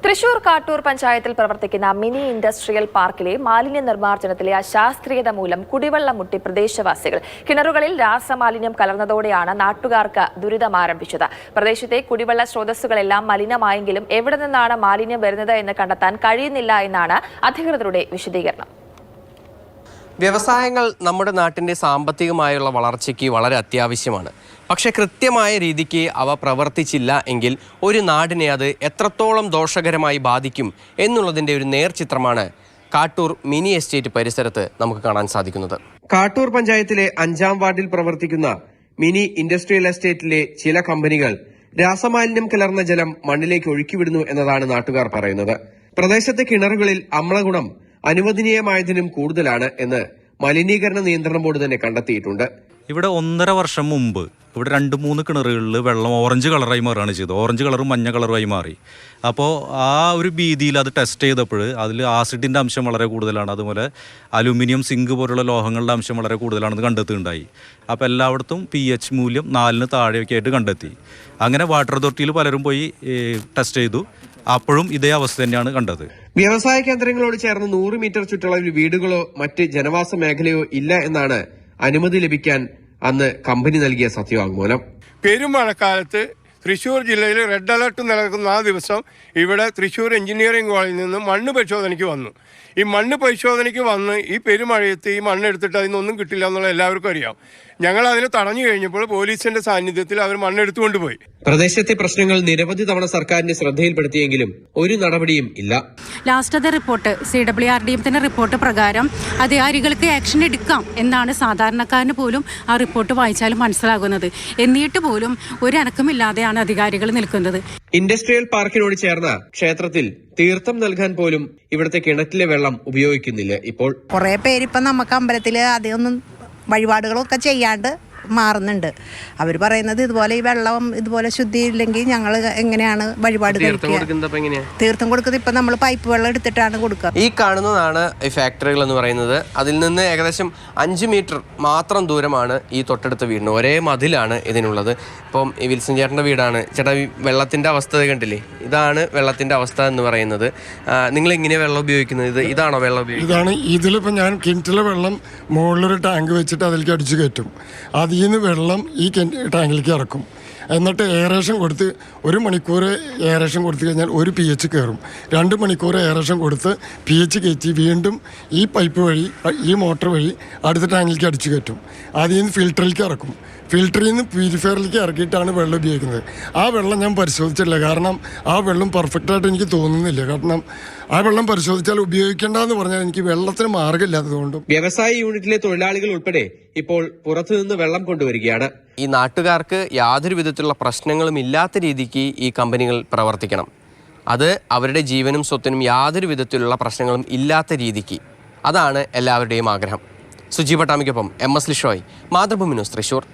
തൃശൂർ കാട്ടൂർ പഞ്ചായത്തിൽ പ്രവർത്തിക്കുന്ന mini industrial പാർക്കിലെ മാലിന്യ നിർമ്മാർജ്ജനത്തിലെ അശാസ്ത്രീയത മൂലം കുടിവെള്ളം മുട്ടി പ്രദേശവാസികൾ. കിണറുകളിൽ രാസമാലിന്യം കലർന്നതോടെയാണ് നാട്ടുകാർക്ക് ദുരിതം ആരംഭിച്ചത്. പ്രദേശത്തെ കുടിവെള്ള സ്രോതസ്സുകളെല്ലാം മലിനമായെങ്കിലും എവിടെ നിന്നാണ് മാലിന്യം വരുന്നത് എന്ന് കണ്ടെത്താൻ കഴിയുന്നില്ല എന്നാണ് അധികൃതരുടെ വിശദീകരണം. വ്യവസായങ്ങൾ നമ്മുടെ നാട്ടിൻ്റെ സാമ്പത്തികമായുള്ള വളർച്ചയ്ക്ക് വളരെ അത്യാവശ്യമാണ്. പക്ഷേ കൃത്യമായ രീതിക്ക് അവ പ്രവർത്തിച്ചില്ല എങ്കിൽ ഒരു നാടിനെ അത് എത്രത്തോളം ദോഷകരമായി ബാധിക്കും എന്നുള്ളതിൻ്റെ ഒരു നേർചിത്രമാണ് കാട്ടൂർ മിനി എസ്റ്റേറ്റ് പരിസരത്ത് നമുക്ക് കാണാൻ സാധിക്കുന്നത്. കാട്ടൂർ പഞ്ചായത്തിലെ 5-ാം വാർഡിൽ പ്രവർത്തിക്കുന്ന മിനി ഇൻഡസ്ട്രിയൽ എസ്റ്റേറ്റിലെ ചില കമ്പനികൾ രാസമാലിന്യം കലർന്ന ജലം മണ്ണിലേക്ക് ഒഴുക്കിവിടുന്നു എന്നതാണ് നാട്ടുകാർ പറയുന്നത്. പ്രദേശത്തെ കിണറുകളിൽ അമ്ലഗുണം അനുവദനീയമായതിനും കൂടുതലാണ് എന്ന് മലിനീകരണ നിയന്ത്രണ ബോർഡ് തന്നെ കണ്ടെത്തിയിട്ടുണ്ട്. ഇവിടെ 1.5 വർഷം മുമ്പ് ഇവിടെ 2-3 കിണറുകളിൽ വെള്ളം ഓറഞ്ച് കളറായി മാറുകയാണ് ചെയ്തത്. ഓറഞ്ച് കളറും മഞ്ഞ കളറുമായി മാറി. അപ്പോൾ ആ ഒരു ഭീതിയിൽ അത് ടെസ്റ്റ് ചെയ്തപ്പോൾ അതിൽ ആസിഡിൻ്റെ അംശം വളരെ കൂടുതലാണ്. അതുപോലെ അലുമിനിയം, സിങ്ക് പോലുള്ള ലോഹങ്ങളുടെ അംശം വളരെ കൂടുതലാണെന്ന് കണ്ടെത്തുകയുണ്ടായി. അപ്പോൾ എല്ലായിടത്തും pH മൂല്യം 4-ന് താഴെയൊക്കെ ആയിട്ട് കണ്ടെത്തി. അങ്ങനെ വാട്ടർ അതോറിറ്റിയിൽ പലരും പോയി ടെസ്റ്റ് ചെയ്തു. അപ്പോഴും ഇതേ അവസ്ഥ തന്നെയാണ് കണ്ടത്. വ്യവസായ കേന്ദ്രങ്ങളോട് ചേർന്ന് 100 മീറ്റർ ചുറ്റളവിൽ വീടുകളോ മറ്റ് ജനവാസ മേഖലയോ ഇല്ല എന്നാണ് അനുമതി ലഭിക്കാൻ അന്ന് കമ്പനി നൽകിയ സത്യവാങ്മൂലം. പെരുമഴക്കാലത്ത് തൃശ്ശൂർ ജില്ലയിൽ റെഡ് അലർട്ട് നിലനിൽക്കുന്ന ആ ദിവസം ഇവിടെ തൃശ്ശൂർ എഞ്ചിനീയറിംഗ് കോളേജിൽ നിന്ന് മണ്ണ് പരിശോധനയ്ക്ക് വന്നു. ഈ മണ്ണ് പരിശോധനയ്ക്ക് വന്ന് ഈ പെരുമഴയത്ത് ഈ മണ്ണെടുത്തിട്ട് അതിനൊന്നും കിട്ടില്ല എന്നുള്ള എല്ലാവർക്കും അറിയാം. ഞങ്ങൾ അതിനെ തടഞ്ഞു കഴിഞ്ഞപ്പോൾ പോലീസിന്റെ സാന്നിധ്യത്തിൽ അവർ മണ്ണെടുത്തുകൊണ്ട് പോയി. പ്രദേശത്തെ പ്രശ്നങ്ങൾ നിരവധി തവണ സർക്കാരിന്റെ ശ്രദ്ധയിൽപ്പെടുത്തിയെങ്കിലും ഒരു നടപടിയും ഇല്ല. ലാസ്റ്റത്തെ റിപ്പോർട്ട് CWRDMത്തിന്റെ റിപ്പോർട്ട് പ്രകാരം അധികാരികൾക്ക് ആക്ഷൻ എടുക്കാം എന്നാണ് സാധാരണക്കാരന് പോലും ആ റിപ്പോർട്ട് വായിച്ചാലും മനസ്സിലാകുന്നത്. എന്നിട്ട് പോലും ഒരു അനക്കമില്ലാതെയാണ് അധികാരികൾ നിൽക്കുന്നത്. ഇൻഡസ്ട്രിയൽ പാർക്കിനോട് ചേർന്ന ക്ഷേത്രത്തിൽ തീർത്ഥം നൽകാൻ പോലും ഇവിടുത്തെ കിണറ്റിലെ വെള്ളം ഉപയോഗിക്കുന്നില്ല. ഇപ്പോൾ കുറെ പേരിപ്പം നമുക്ക് അമ്പലത്തില് അതൊന്നും വഴിപാടുകളൊക്കെ ചെയ്യാണ്ട് മാറുന്നുണ്ട്. അവർ പറയുന്നത് ഇതുപോലെ ഈ വെള്ളം ഇതുപോലെ ശുദ്ധിയില്ലെങ്കിൽ ഞങ്ങൾ എങ്ങനെയാണ് വഴിപാട് തീർത്ഥം കൊടുക്കുന്നത്? ഇപ്പൊ നമ്മൾ പൈപ്പ് വെള്ളം എടുത്തിട്ടാണ് കൊടുക്കുക. ഈ കാണുന്നതാണ് ഈ ഫാക്ടറികൾ എന്ന് പറയുന്നത്. അതിൽ നിന്ന് ഏകദേശം 5 മീറ്റർ മാത്രം ദൂരമാണ് ഈ തൊട്ടടുത്ത വീടിന്. ഒരേ മതിലാണ് ഇതിനുള്ളത്. ഇപ്പം ഈ വിൽസൺ ചേട്ടൻ്റെ വീടാണ്. ചേട്ടാ, ഈ വെള്ളത്തിന്റെ അവസ്ഥ കണ്ടില്ലേ? ഇതാണ് വെള്ളത്തിന്റെ അവസ്ഥ എന്ന് പറയുന്നത്. നിങ്ങൾ എങ്ങനെയാണ് വെള്ളം ഉപയോഗിക്കുന്നത്? ഇതാണോ വെള്ളം ഉപയോഗിക്കുന്നത്? ഇതാണ്. ഇതിലിപ്പോൾ ഞാൻ കിണറ്റിലെ വെള്ളം മുകളിലൊരു ടാങ്ക് വെച്ചിട്ട് അതിലേക്ക് അടിച്ചു കയറ്റും. അതിൽ നിന്ന് വെള്ളം ഈ ടാങ്കിലേക്ക് ഇറക്കും. എന്നിട്ട് എയറേഷൻ കൊടുത്ത് 1 മണിക്കൂർ എയറേഷൻ കൊടുത്തു കഴിഞ്ഞാൽ 1 pH കയറും. 2 മണിക്കൂർ എയറേഷൻ കൊടുത്ത് pH കയറ്റി വീണ്ടും ഈ പൈപ്പ് വഴി ഈ മോട്ടർ വഴി അടുത്ത ടാങ്കിലേക്ക് അടിച്ചു കയറ്റും. അതിൽ നിന്ന് ഫിൽറ്ററിലേക്ക് ഇറക്കും. ഫിൽറ്ററിൽ നിന്ന് പ്യൂരിഫയറിലേക്ക് ഇറക്കിയിട്ടാണ് വെള്ളം ഉപയോഗിക്കുന്നത്. ആ വെള്ളം ഞാൻ പരിശോധിച്ചില്ല. കാരണം ആ വെള്ളം പെർഫെക്റ്റായിട്ട് എനിക്ക് തോന്നുന്നില്ല. കാരണം ആ വെള്ളം പരിശോധിച്ചാൽ ഉപയോഗിക്കേണ്ടെന്ന് പറഞ്ഞാൽ എനിക്ക് വെള്ളത്തിന് മാർഗ്ഗമില്ലാത്തതുകൊണ്ടും. വ്യവസായ യൂണിറ്റിലെ തൊഴിലാളികൾ ഉൾപ്പെടെ ഇപ്പോൾ പുറത്തുനിന്ന് വെള്ളം കൊണ്ടുവരികയാണ്. ഈ നാട്ടുകാർക്ക് യാതൊരു വിധത്തിലുള്ള പ്രശ്നങ്ങളും ഇല്ലാത്ത രീതിക്ക് ഈ കമ്പനികൾ പ്രവർത്തിക്കണം. അത് അവരുടെ ജീവനും സ്വത്തിനും യാതൊരു വിധത്തിലുള്ള പ്രശ്നങ്ങളും ഇല്ലാത്ത രീതിക്ക്. അതാണ് എല്ലാവരുടെയും ആഗ്രഹം. സുജി പട്ടാമിക്കൊപ്പം MS ലിഷോയ്, മാതൃഭൂമി ന്യൂസ്, തൃശൂർ.